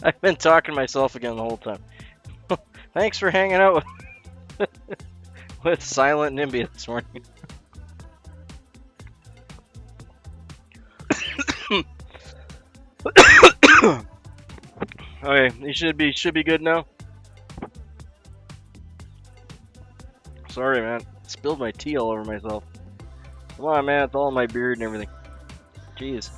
I've been talking to myself again the whole time. Thanks for hanging out with Silent Nimby this morning. Okay, you should be good now. Sorry, man. Spilled my tea all over myself. Come on, man. It's all in my beard and everything. Jeez.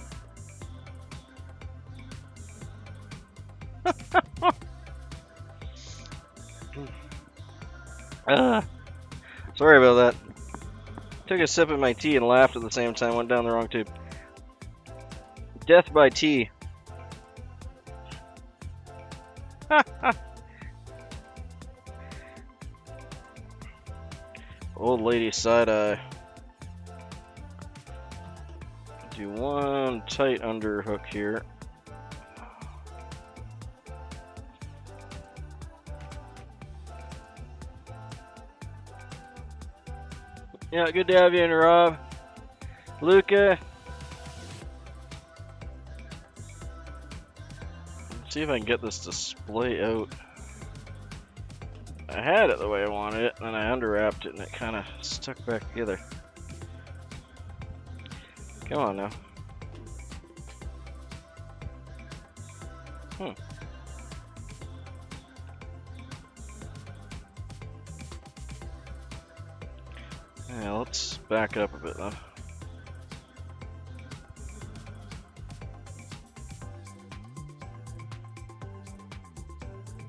Sorry about that. Took a sip of my tea and laughed at the same time. Went down the wrong tube. Death by tea. Old lady side eye. Do one tight underhook here. Yeah, good to have you in, Rob. Luca. Let's see if I can get this display out. I had it the way I wanted it, and then I underwrapped it, and it kind of stuck back together. Come on now. Yeah, let's back up a bit though.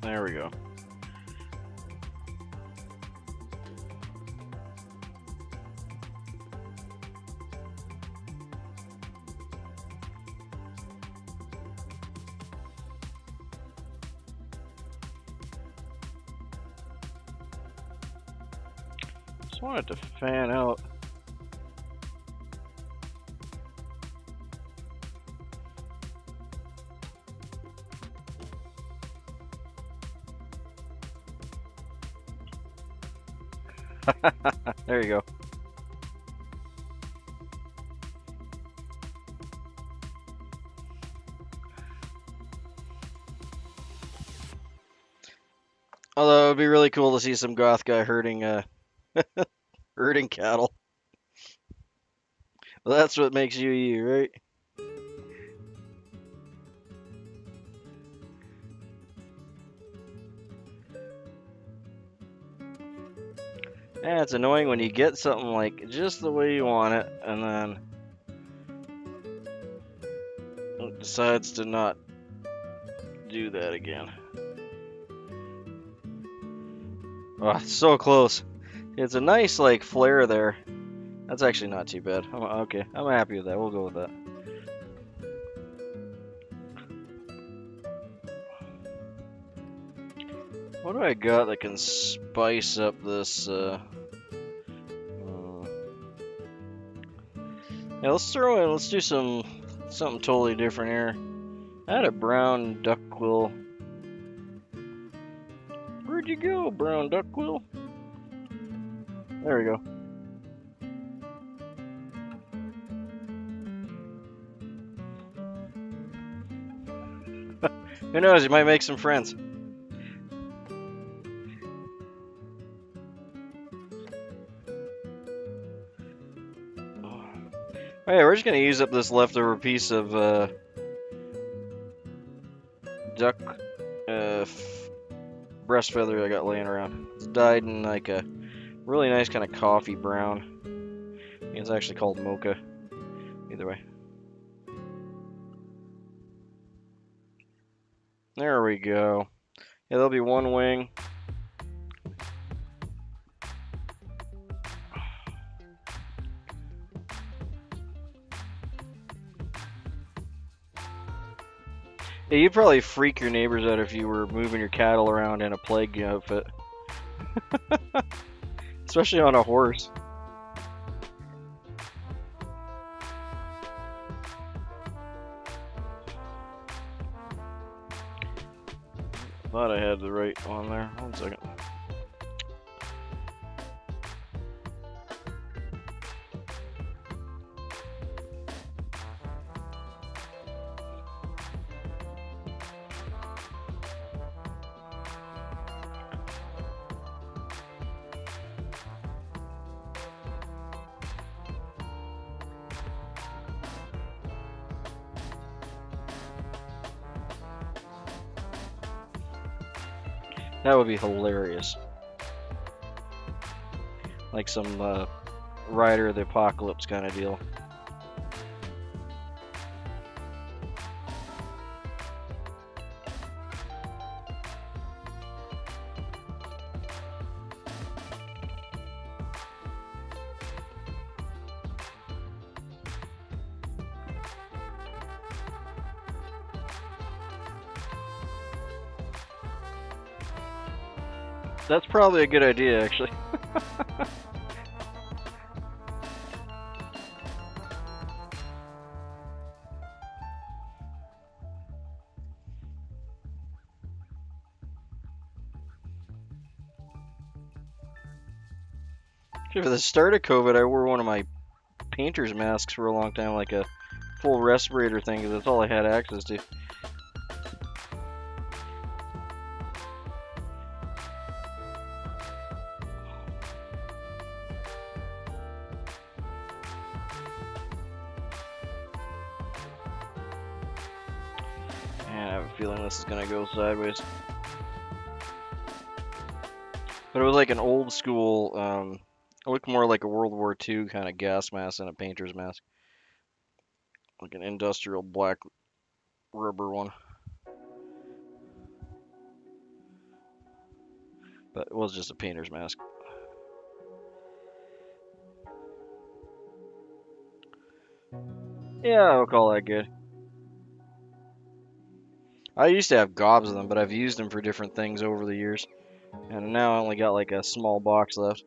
There we go. Just want it to fan out. There you go. Although it would be really cool to see some goth guy herding herding cattle. Well, that's what makes you you, right? Yeah, it's annoying when you get something like just the way you want it, and then it decides to not do that again. Oh, it's so close. It's a nice like flare there. That's actually not too bad. Okay, I'm happy with that. We'll go with that. What do I got that can spice up this? Yeah, let's throw in. Let's do something totally different here. I had a brown duck quill. Where'd you go, brown duck quill? There we go. Who knows? You might make some friends. Oh yeah, we're just gonna use up this leftover piece of duck breast feather I got laying around. It's dyed in like a really nice kind of coffee brown. It's actually called mocha. Either way. There we go. Yeah, there'll be one wing. Yeah, you'd probably freak your neighbors out if you were moving your cattle around in a plague outfit. Especially on a horse. Thought I had the right one there. 1 second. That would be hilarious. Like some Rider of the Apocalypse kind of deal. That's probably a good idea, actually. For the start of COVID, I wore one of my painter's masks for a long time, like a full respirator thing, because that's all I had access to. And I have a feeling this is gonna go sideways. But it was like an old school, it looked more like a World War II kind of gas mask than a painter's mask. Like an industrial black rubber one. But it was just a painter's mask. Yeah, I'll call that good. I used to have gobs of them, but I've used them for different things over the years. And now I only got like a small box left.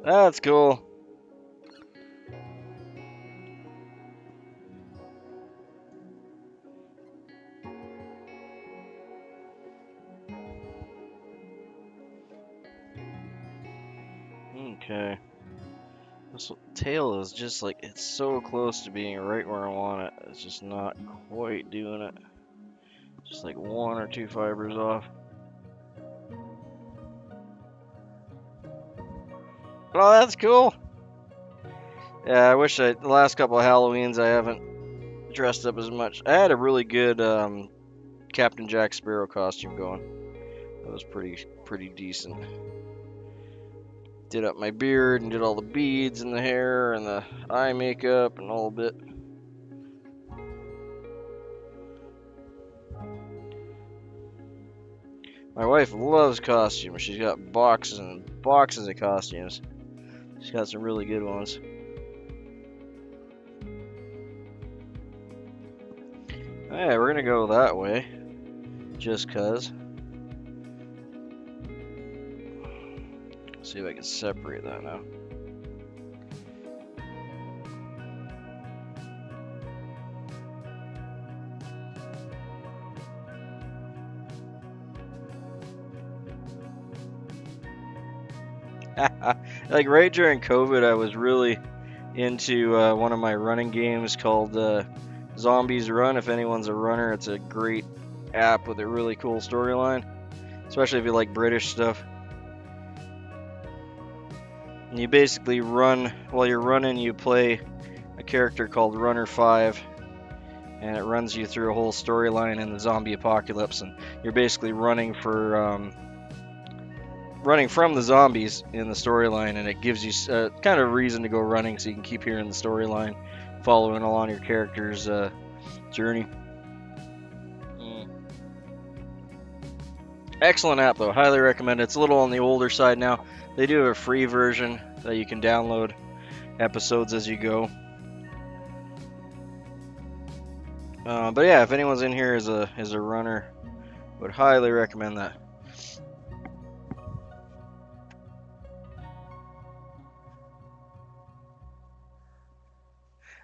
That's cool. Okay. This tail is just like, it's so close to being right where I want it. It's just not quite doing it. Just like 1 or 2 fibers off. Oh, that's cool. Yeah, I wish the last couple of Halloweens I haven't dressed up as much. I had a really good Captain Jack Sparrow costume going. That was pretty decent. Did up my beard and did all the beads in the hair and the eye makeup and all of it. My wife loves costumes. She's got boxes and boxes of costumes. She's got some really good ones. Alright, we're gonna go that way. Just cuz. See if I can separate that now. Like right during COVID, I was really into one of my running games called Zombies Run. If anyone's a runner, it's a great app with a really cool storyline, especially if you like British stuff. And you basically run, while you're running, you play a character called Runner 5, and it runs you through a whole storyline in the zombie apocalypse, and you're basically running from the zombies in the storyline, and it gives you kind of a reason to go running so you can keep hearing the storyline, following along your character's journey. Excellent app though, highly recommend it. It's a little on the older side now. They do have a free version that you can download episodes as you go. But yeah, if anyone's in here as a runner, would highly recommend that.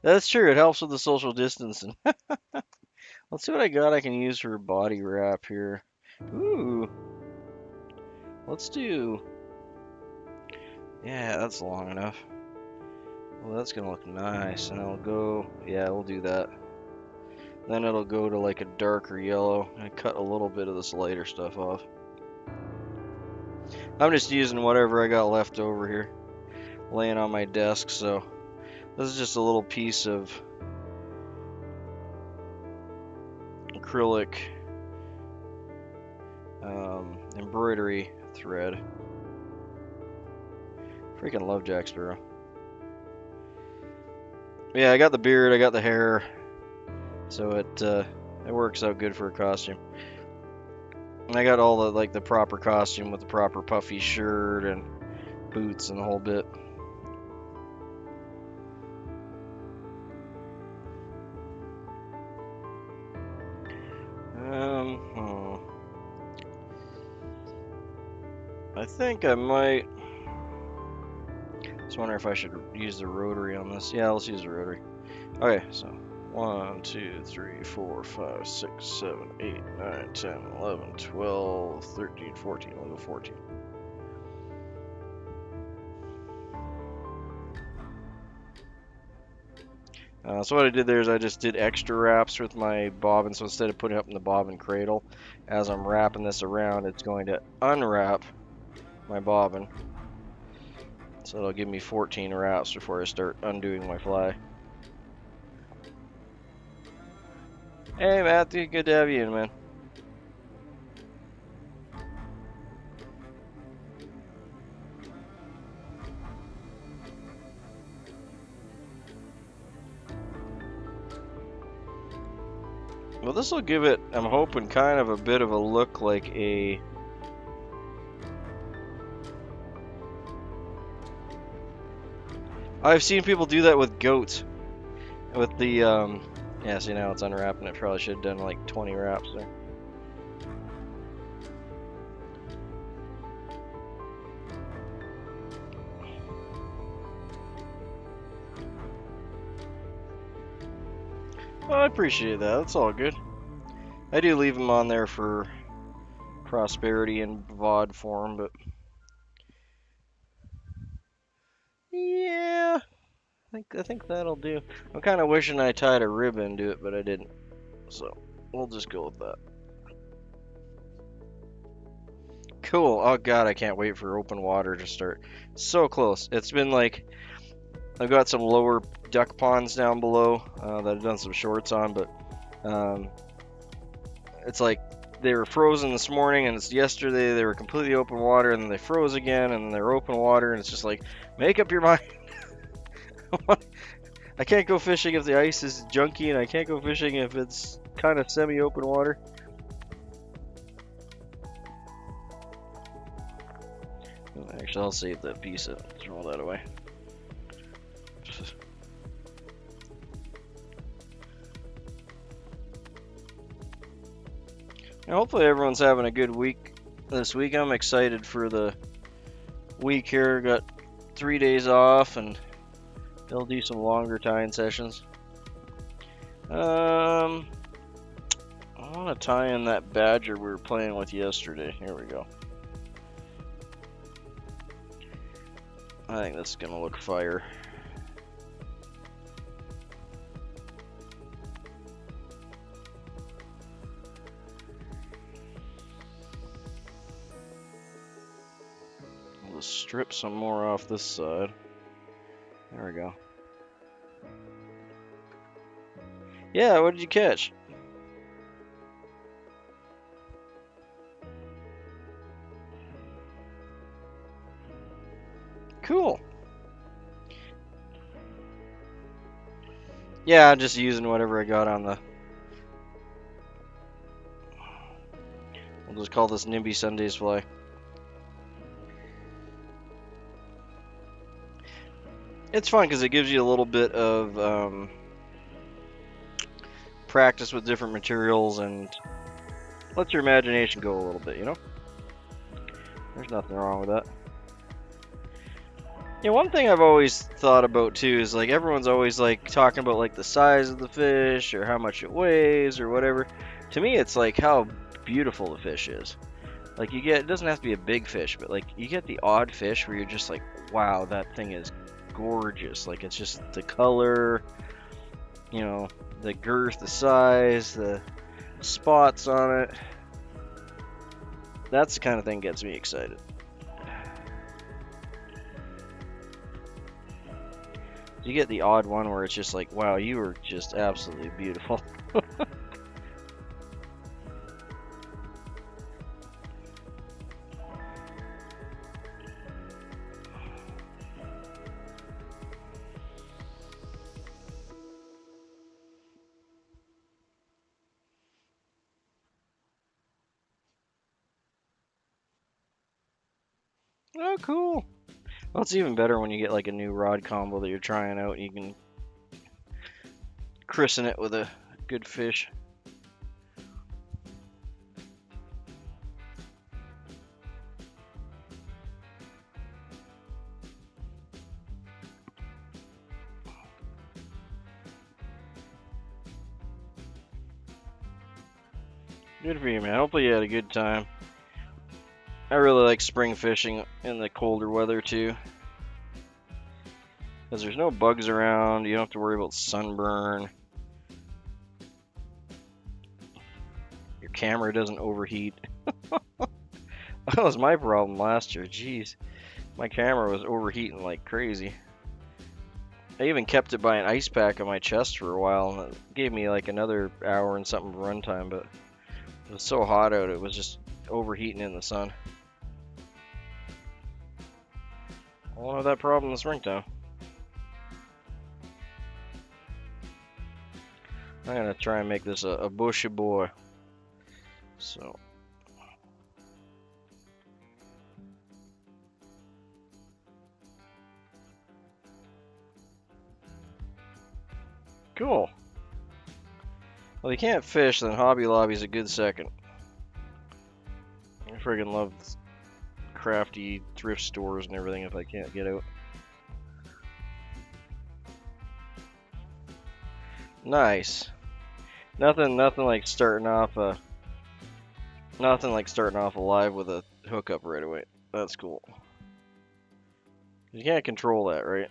That's true. It helps with the social distancing. Let's see what I got I can use for body wrap here. Ooh. Let's do... Yeah, that's long enough. Well, that's gonna look nice, and it'll go... Yeah, we'll do that. Then it'll go to like a darker yellow. I cut a little bit of this lighter stuff off. I'm just using whatever I got left over here, laying on my desk, so This is just a little piece of acrylic embroidery thread. Freaking love Jack Sparrow. Yeah, I got the beard, I got the hair, so it works out good for a costume. And I got all the the proper costume with the proper puffy shirt and boots and the whole bit. I think I might. Just wonder if I should use the rotary on this. Yeah, let's use the rotary. Okay, so 1, 2, 3, 4, 5, 6, 7, 8, 9, 10, 11, 12, 13, 14. We'll go 14. So what I did there is I just did extra wraps with my bobbin. So instead of putting it up in the bobbin cradle, as I'm wrapping this around, it's going to unwrap my bobbin. So it'll give me 14 wraps before I start undoing my fly. Hey Matthew, good to have you in, man. Well, this will give it, I'm hoping, kind of a bit of a look like a... I've seen people do that with goats. With the, yeah, see now it's unwrapping. It probably should have done like 20 wraps there. Well, I appreciate that. That's all good. I do leave them on there for prosperity and VOD form, but yeah, I think that'll do. I'm kind of wishing I tied a ribbon to it, but I didn't. So we'll just go with that. Cool. Oh god, I can't wait for open water to start. So close. It's been like I've got some lower duck ponds down below that I've done some shorts on, but it's like they were frozen this morning, and it's yesterday they were completely open water, and then they froze again, and then they're open water, and it's just like, make up your mind. I can't go fishing if the ice is junky, and I can't go fishing if it's kind of semi-open water. Actually, I'll save that piece and throw that away. And hopefully everyone's having a good week this week. I'm excited for the week here. Got 3 days off, and they'll do some longer tying sessions. I want to tie in that badger we were playing with yesterday. Here we go. I think this is gonna look fire. We'll strip some more off this side. There we go. Yeah, what did you catch? Cool. Yeah, I'm just using whatever I got on the... We'll just call this Nimby Sunday's fly. It's fun because it gives you a little bit of practice with different materials and lets your imagination go a little bit, you know? There's nothing wrong with that. Yeah, one thing I've always thought about too is like everyone's always like talking about like the size of the fish or how much it weighs or whatever. To me, it's like how beautiful the fish is. Like you get, it doesn't have to be a big fish, but like you get the odd fish where you're just like, wow, that thing is gorgeous. Like it's just the color, you know, the girth, the size, the spots on it. That's the kind of thing that gets me excited. You get the odd one where it's just like, wow, you were just absolutely beautiful. Oh, cool. Well, it's even better when you get like a new rod combo that you're trying out. You can christen it with a good fish. Good for you, man. Hopefully you had a good time. I really like spring fishing in the colder weather too. Because there's no bugs around, you don't have to worry about sunburn. Your camera doesn't overheat. That was my problem last year, jeez. My camera was overheating like crazy. I even kept it by an ice pack on my chest for a while, and it gave me like another hour and something of runtime, but it was so hot out, it was just overheating in the sun. I won't have that problem in the springtime. I'm gonna try and make this a bushy boy. So. Cool. Well, you can't fish, then Hobby Lobby's a good second. I friggin' love crafty thrift stores and everything if I can't get out. Nice. Nothing like starting off alive with a hookup right away. That's cool. You can't control that, right?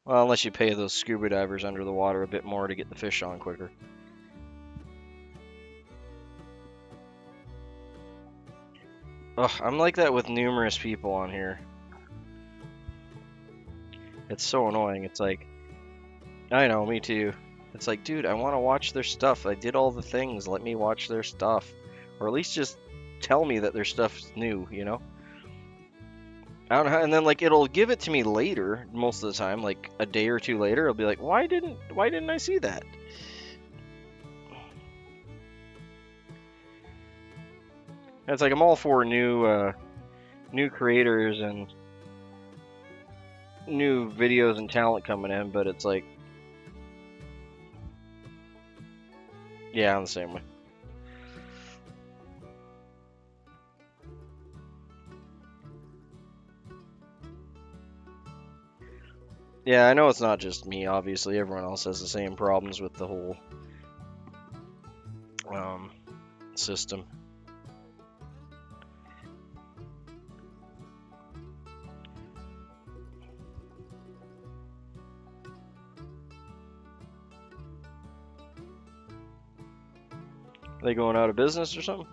Well, unless you pay those scuba divers under the water a bit more to get the fish on quicker. Ugh, I'm like that with numerous people on here. It's so annoying. It's like, I know, me too. It's like, dude, I want to watch their stuff. I did all the things. Let me watch their stuff. Or at least just tell me that their stuff's new, you know? I don't know how, and then like it'll give it to me later most of the time, like a day or two later. It'll be like, why didn't I see that? And it's like I'm all for new creators and new videos and talent coming in, but it's like, yeah, I'm the same way. Yeah, I know it's not just me, obviously. Everyone else has the same problems with the whole system. Are they going out of business or something?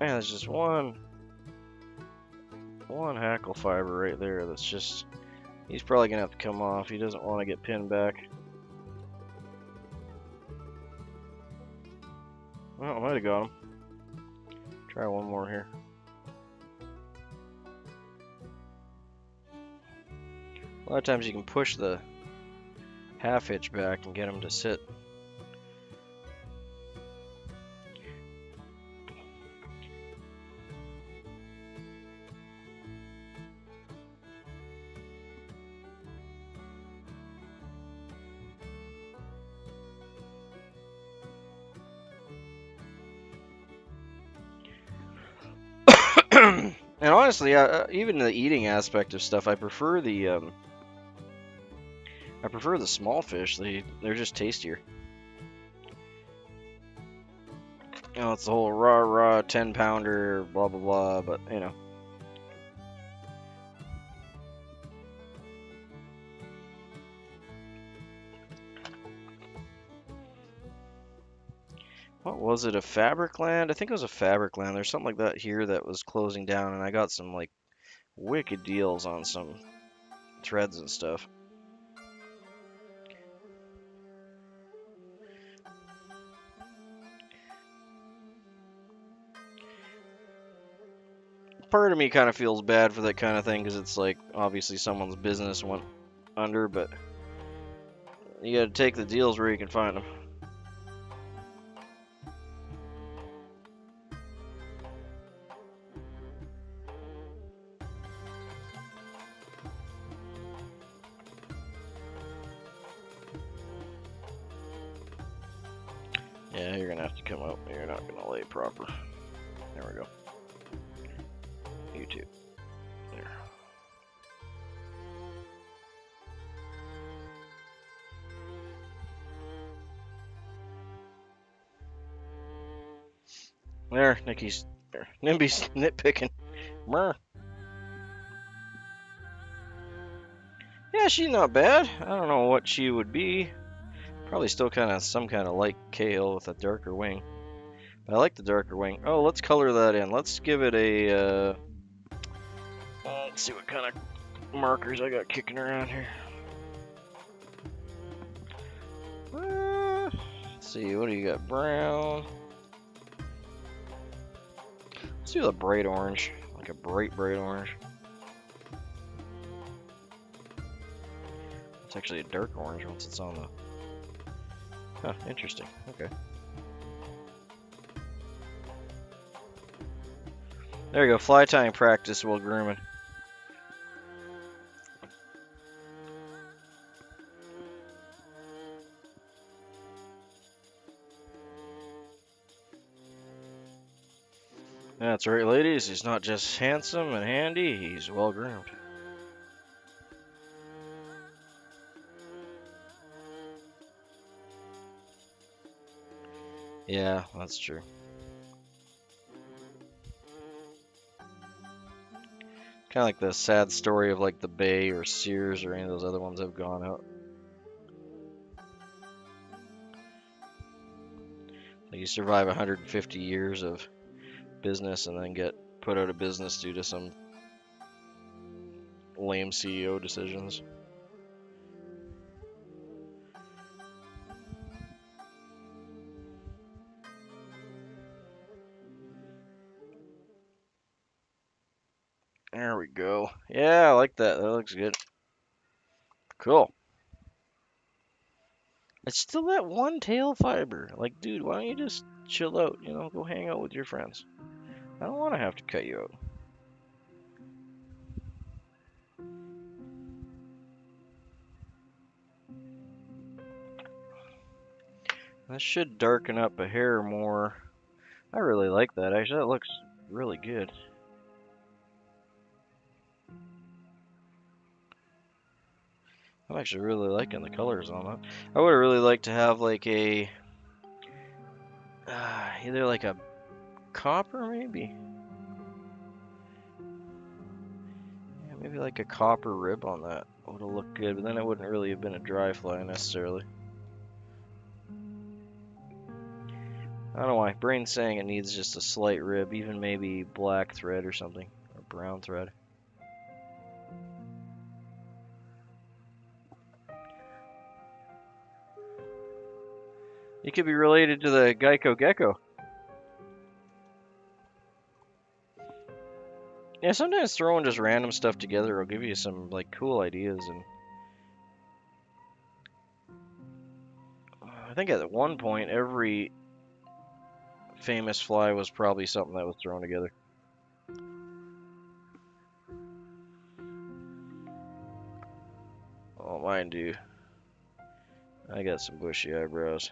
Man, there's just one hackle fiber right there that's just, he's probably gonna have to come off. He doesn't want to get pinned back. Well, I might have got him. Try one more here. A lot of times you can push the half hitch back and get him to sit. And honestly, even the eating aspect of stuff, I prefer the small fish. They're just tastier. You know, it's the whole raw 10-pounder, blah blah blah. But you know, What was it? A fabric land? I think it was a fabric land. There's something like that here that was closing down, and I got some like wicked deals on some threads and stuff. Part of me kind of feels bad for that kind of thing because it's like obviously someone's business went under, but you got to take the deals where you can find them. Yeah, you're gonna have to come up. You're not gonna lay proper. There we go. You too. There. There, Nikki's there. Nimby's nitpicking. Mer. Yeah, she's not bad. I don't know what she would be. Probably still kind of some kind of light Cahill with a darker wing. But I like the darker wing. Oh, let's color that in. Let's give it a. Let's see what kind of markers I got kicking around here. Let's see, what do you got? Brown. Let's do a bright orange, like a bright orange. It's actually a dark orange once it's on the. Huh, interesting. Okay. There you go. Fly tying practice while grooming. That's right, ladies. He's not just handsome and handy, he's well groomed. Yeah, that's true. Kind of like the sad story of like the Bay or Sears or any of those other ones have gone out. Like you survive 150 years of business and then get put out of business due to some lame CEO decisions. There we go. Yeah, I like that. That looks good. Cool. It's still that one tail fiber. Like, dude, why don't you just chill out? You know, go hang out with your friends. I don't want to have to cut you out. That should darken up a hair more. I really like that. Actually, that looks really good. I'm actually really liking the colors on that. I would really like to have like a either like a copper maybe. Yeah, maybe like a copper rib on that would have looked good, but then it wouldn't really have been a dry fly necessarily. I don't know why. Brain's saying it needs just a slight rib, even maybe black thread or something, or brown thread. You could be related to the Geico gecko. Yeah, sometimes throwing just random stuff together will give you some like cool ideas, and I think at one point every famous fly was probably something that was thrown together. Oh, mine do. I got some bushy eyebrows.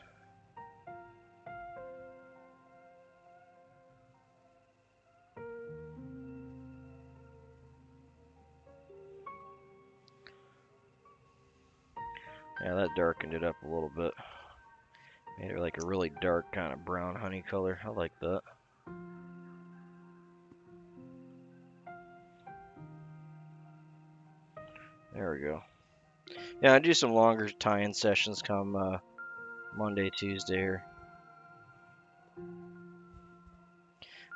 Yeah, that darkened it up a little bit. Made it like a really dark kind of brown honey color. I like that. There we go. Yeah, I do some longer tie-in sessions come Monday, Tuesday here.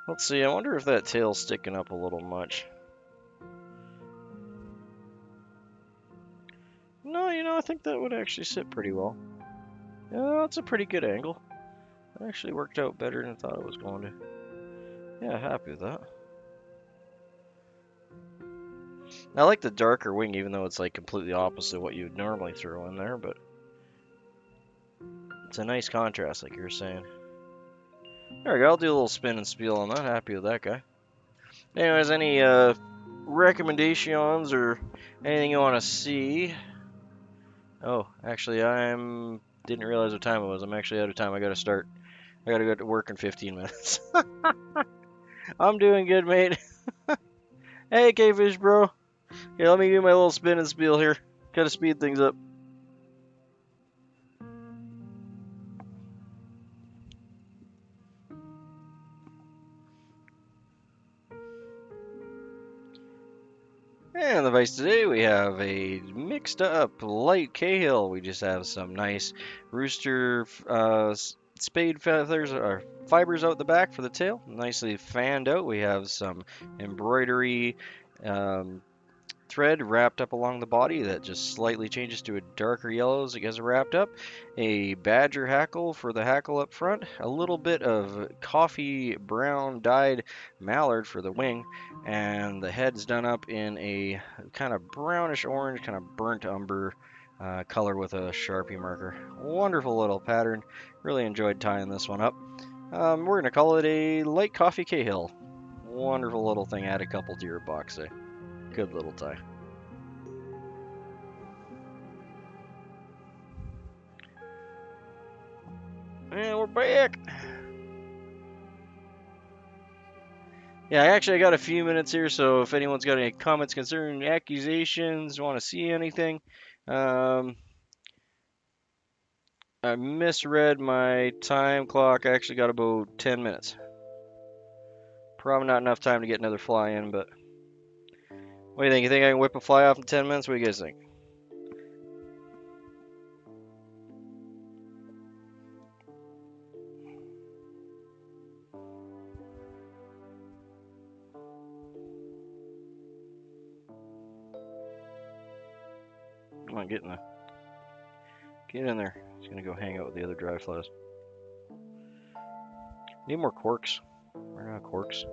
Let's see, I wonder if that tail's sticking up a little much. No, I think that would actually sit pretty well. Yeah, that's a pretty good angle. It actually worked out better than I thought it was going to. Yeah, happy with that. I like the darker wing, even though it's like completely opposite what you would normally throw in there, but it's a nice contrast, like you were saying. There we go, I'll do a little spin and spiel on that. Happy with that guy. Anyways, any recommendations or anything you want to see? Oh, actually, didn't realize what time it was. I'm actually out of time. I gotta start. I gotta go to work in 15 minutes. I'm doing good, mate. Hey, K-Fish, bro. Here, let me do my little spin and spiel here. Gotta speed things up. And the vise today, we have a mixed up Light Cahill. We just have some nice rooster spade feathers or fibers out the back for the tail, nicely fanned out. We have some embroidery thread wrapped up along the body that just slightly changes to a darker yellow as it gets wrapped up. A badger hackle for the hackle up front. A little bit of coffee brown dyed mallard for the wing. And the head's done up in a kind of brownish orange, kind of burnt umber color with a Sharpie marker. Wonderful little pattern. Really enjoyed tying this one up. We're going to call it a Light Coffee Cahill. Wonderful little thing. Add a couple to your box there. Good little tie. And we're back. Yeah, actually, I got a few minutes here, so if anyone's got any comments, concerns, accusations, want to see anything, I misread my time clock. I actually got about 10 minutes. Probably not enough time to get another fly in, but what do you think? You think I can whip a fly off in 10 minutes? What do you guys think? Come on, get in there. He's gonna go hang out with the other dry flies. Need more corks. We're out of corks.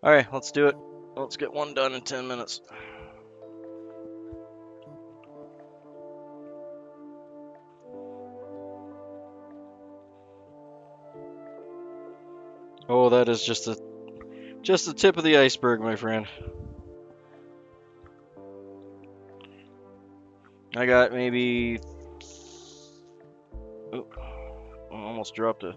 Alright, let's do it. Let's get one done in 10 minutes. Oh, that is just the tip of the iceberg, my friend. I got maybe... Oh, I almost dropped a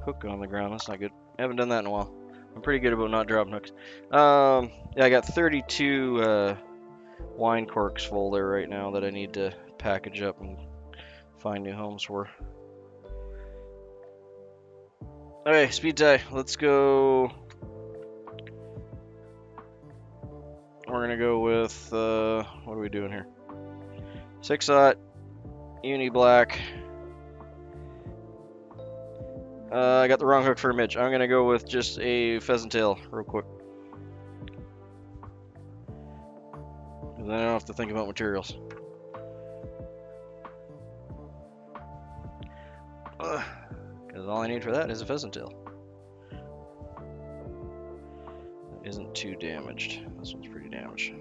hook on the ground. That's not good. I haven't done that in a while. I'm pretty good about not dropping hooks. Yeah, I got 32 wine corks full there right now that I need to package up and find new homes for. Okay, speed tie. Let's go. We're gonna go with what are we doing here? 6/0 uni black. I got the wrong hook for a midge. I'm gonna go with just a pheasant tail real quick. And then I don't have to think about materials. Because all I need for that is a pheasant tail. That isn't too damaged. This one's pretty damaged.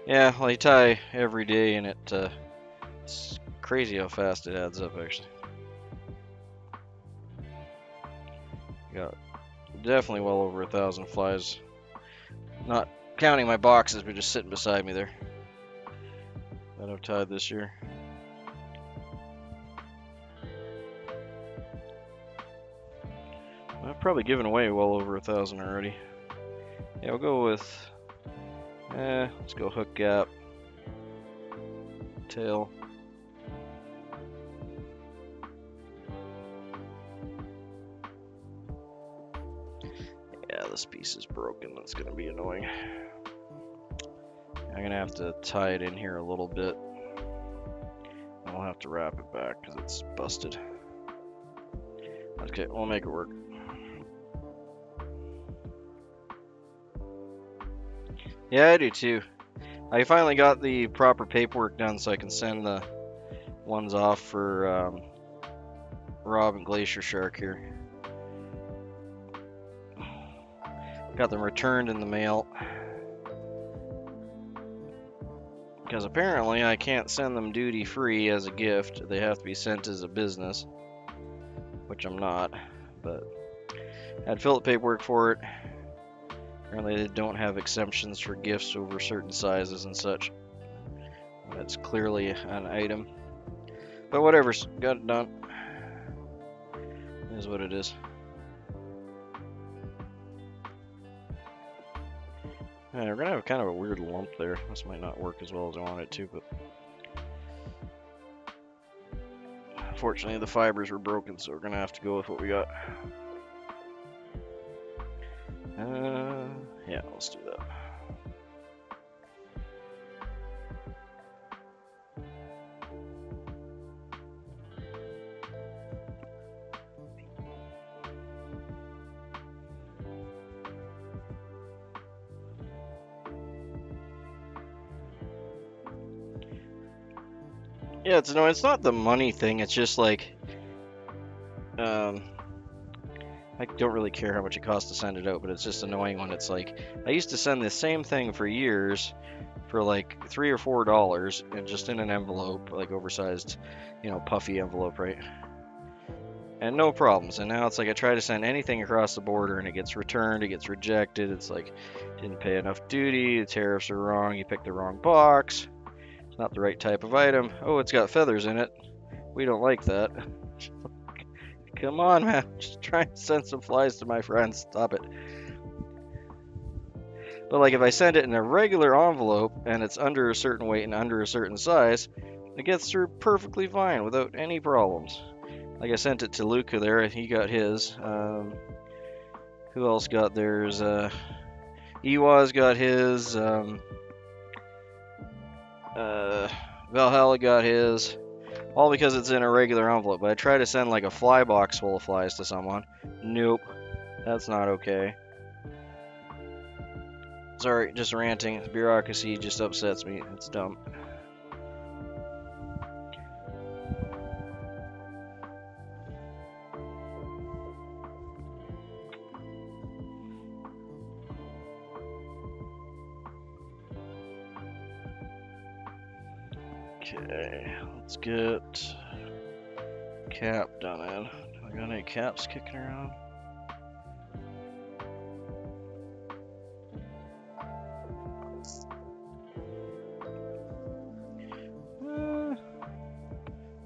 Yeah, well, you tie every day, and it's crazy how fast it adds up, actually. Got definitely well over 1,000 flies. Not counting my boxes, but just sitting beside me there that I've tied this year. I've probably given away well over 1,000 already. Yeah, we'll go with, let's go hook gap, tail. this piece is broken. That's going to be annoying. I'm going to have to tie it in here a little bit. I'll have to wrap it back because it's busted. Okay, we'll make it work. Yeah, I do too. I finally got the proper paperwork done so I can send the ones off for Rob and Glacier Shark here. Got them returned in the mail. Because apparently I can't send them duty free as a gift. They have to be sent as a business. Which I'm not. But I had filled the paperwork for it. Apparently they don't have exemptions for gifts over certain sizes and such. That's clearly an item. But whatever, got it done. It is what it is. Yeah, we're gonna have kind of a weird lump there. This might not work as well as I want it to, but unfortunately the fibers were broken, so we're gonna have to go with what we got. Yeah, let's do that. Yeah, it's no, it's not the money thing. It's just like, I don't really care how much it costs to send it out, but it's just annoying when it's like, I used to send the same thing for years for like $3 or $4 and just in an envelope, like oversized, you know, puffy envelope, right? And no problems. And now it's like I try to send anything across the border and it gets returned, it gets rejected. It's like, didn't pay enough duty, the tariffs are wrong, you picked the wrong box, it's not the right type of item. Oh, it's got feathers in it. We don't like that. Come on, man. Just try and send some flies to my friends. Stop it. But like if I send it in a regular envelope and it's under a certain weight and under a certain size, it gets through perfectly fine without any problems. Like I sent it to Luca there. He got his. Who else got theirs? Iwa's got his. Valhalla got his. All because it's in a regular envelope. But I try to send like a fly box full of flies to someone. Nope. That's not okay. Sorry, just ranting. Bureaucracy just upsets me. It's dumb. Okay, let's get cap done in. Do I got any caps kicking around?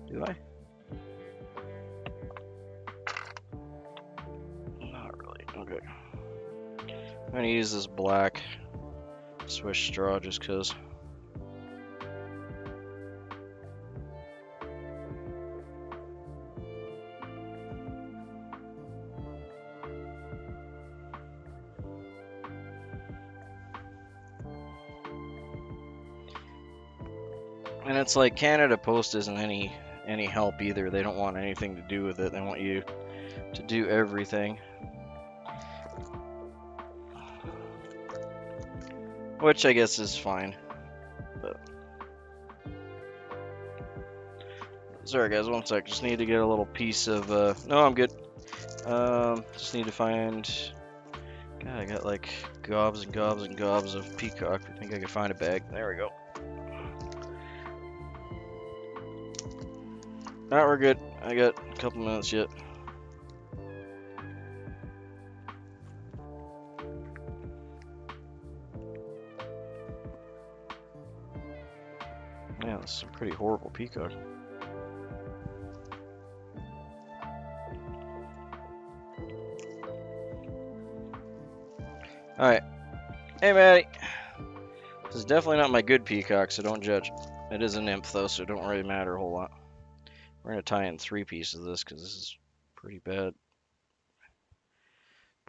Do I? Not really. Okay. I'm gonna use this black Swiss straw just because. And it's like Canada Post isn't any help either. They don't want anything to do with it. They want you to do everything. Which I guess is fine. But sorry guys, one sec. Just need to get a little piece of no, I'm good. Just need to find. God, I got like gobs and gobs and gobs of peacock. I think I could find a bag. There we go. Alright, we're good. I got a couple minutes yet. Yeah, that's some pretty horrible peacock. Alright. Hey, Maddie. This is definitely not my good peacock, so don't judge. It is a nymph, though, so it don't really matter a whole lot. We're going to tie in 3 pieces of this, because this is pretty bad.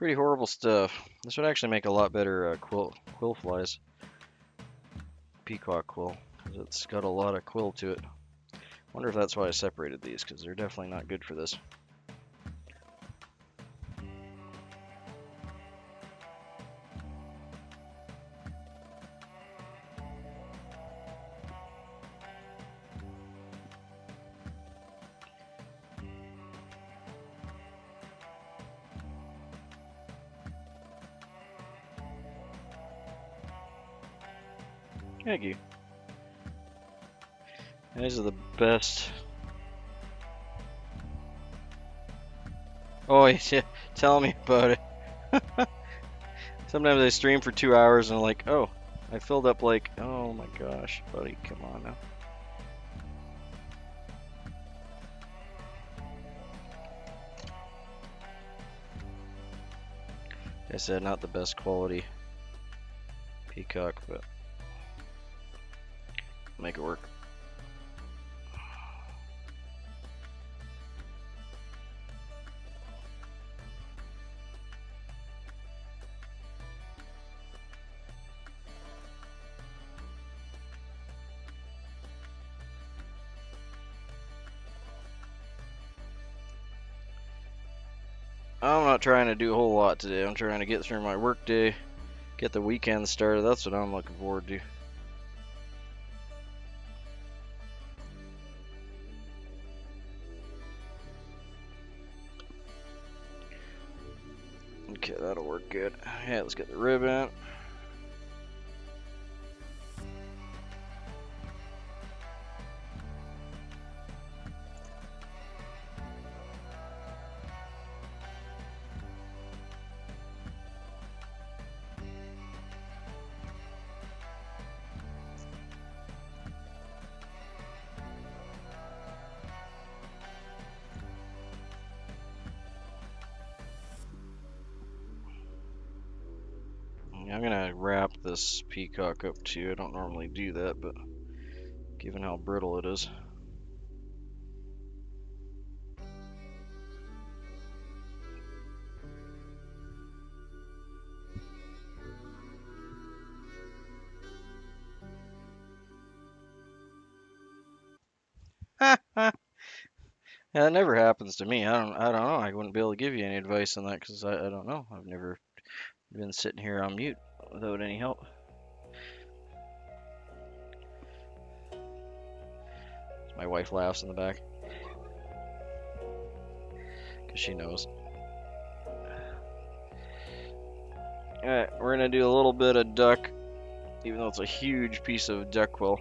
Pretty horrible stuff. This would actually make a lot better quill flies. Peacock quill, because it's got a lot of quill to it. Wonder if that's why I separated these, because they're definitely not good for this. Thank you. These are the best. Oh, yeah, tell me about it. Sometimes I stream for 2 hours and I'm like, oh, I filled up like, oh my gosh, buddy, come on now. Like I said, not the best quality peacock, but make it work. I'm not trying to do a whole lot today. I'm trying to get through my work day, get the weekend started. That's what I'm looking forward to. Okay, that'll work good. Yeah, let's get the ribbon. I'm gonna wrap this peacock up too. I don't normally do that, but given how brittle it is. Yeah, that never happens to me. I don't know. I wouldn't be able to give you any advice on that because I don't know. I've never been sitting here on mute without any help. My wife laughs in the back because she knows. Alright, we're gonna do a little bit of duck, even though it's a huge piece of duck quill.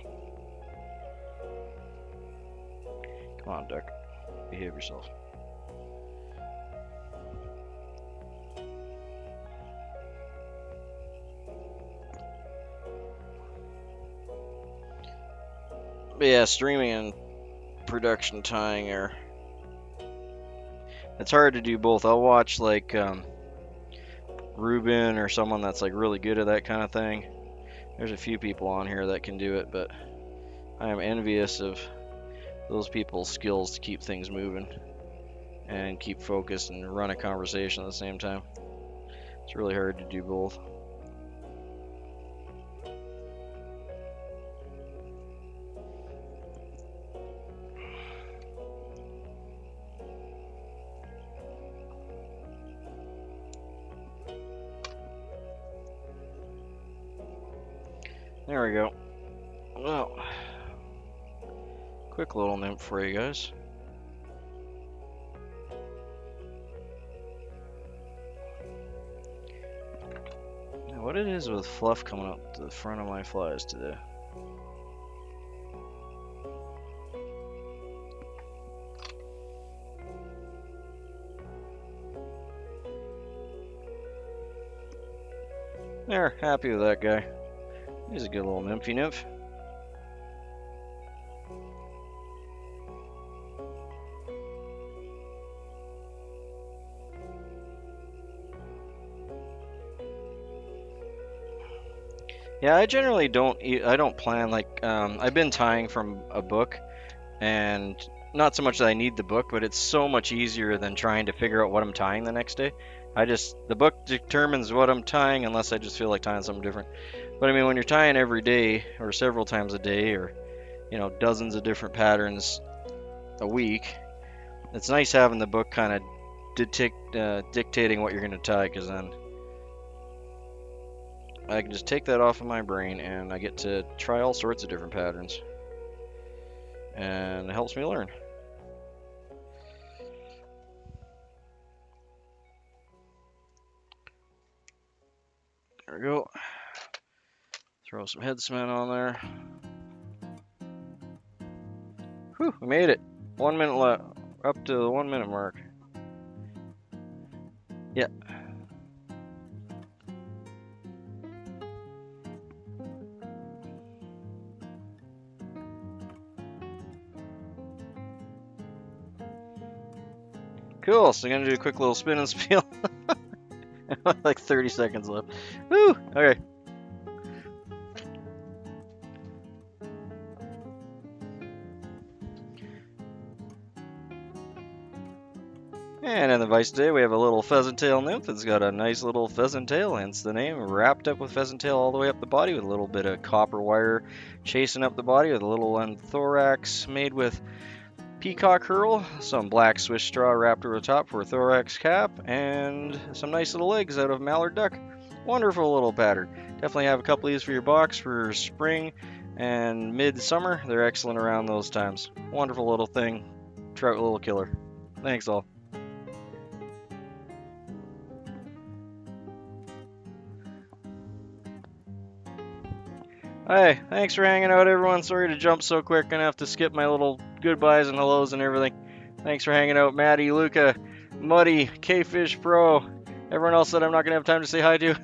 Come on, duck. Behave yourself. But yeah, streaming and production tying are... It's hard to do both. I'll watch like Ruben or someone that's like really good at that kind of thing. There's a few people on here that can do it, but I am envious of those people's skills to keep things moving and keep focused and run a conversation at the same time. It's really hard to do both. There we go. Well, quick little nymph for you guys. Now, what it is with fluff coming up to the front of my flies today? There, happy with that guy. He's a good little nymphy nymph. Yeah, I generally don't plan like I've been tying from a book, and not so much that I need the book, but it's so much easier than trying to figure out what I'm tying the next day. The book determines what I'm tying unless I just feel like tying something different. But I mean, when you're tying every day or several times a day or, dozens of different patterns a week, it's nice having the book kind of dictating what you're going to tie, because then I can just take that off of my brain and I get to try all sorts of different patterns. And it helps me learn. There we go. Throw some head cement on there. Whew, we made it. 1 minute left. Up to the 1 minute mark. Yeah. Cool, so I'm gonna do a quick little spin and spiel. Like 30 seconds left. Woo! Okay. And in the vise today, we have a little pheasant tail nymph. It's got a nice little pheasant tail, hence the name. Wrapped up with pheasant tail all the way up the body with a little bit of copper wire chasing up the body with a little thorax made with peacock herl, some black Swiss straw wrapped over the top for a thorax cap, and some nice little legs out of mallard duck. Wonderful little pattern. Definitely have a couple of these for your box for spring and mid-summer. They're excellent around those times. Wonderful little thing. Trout little killer. Thanks all. Hey, thanks for hanging out, everyone. Sorry to jump so quick. Gonna have to skip my little goodbyes and hellos and everything. Thanks for hanging out, Maddie, Luca, Muddy, K-Fish Pro, everyone else that I'm not gonna have time to say hi to.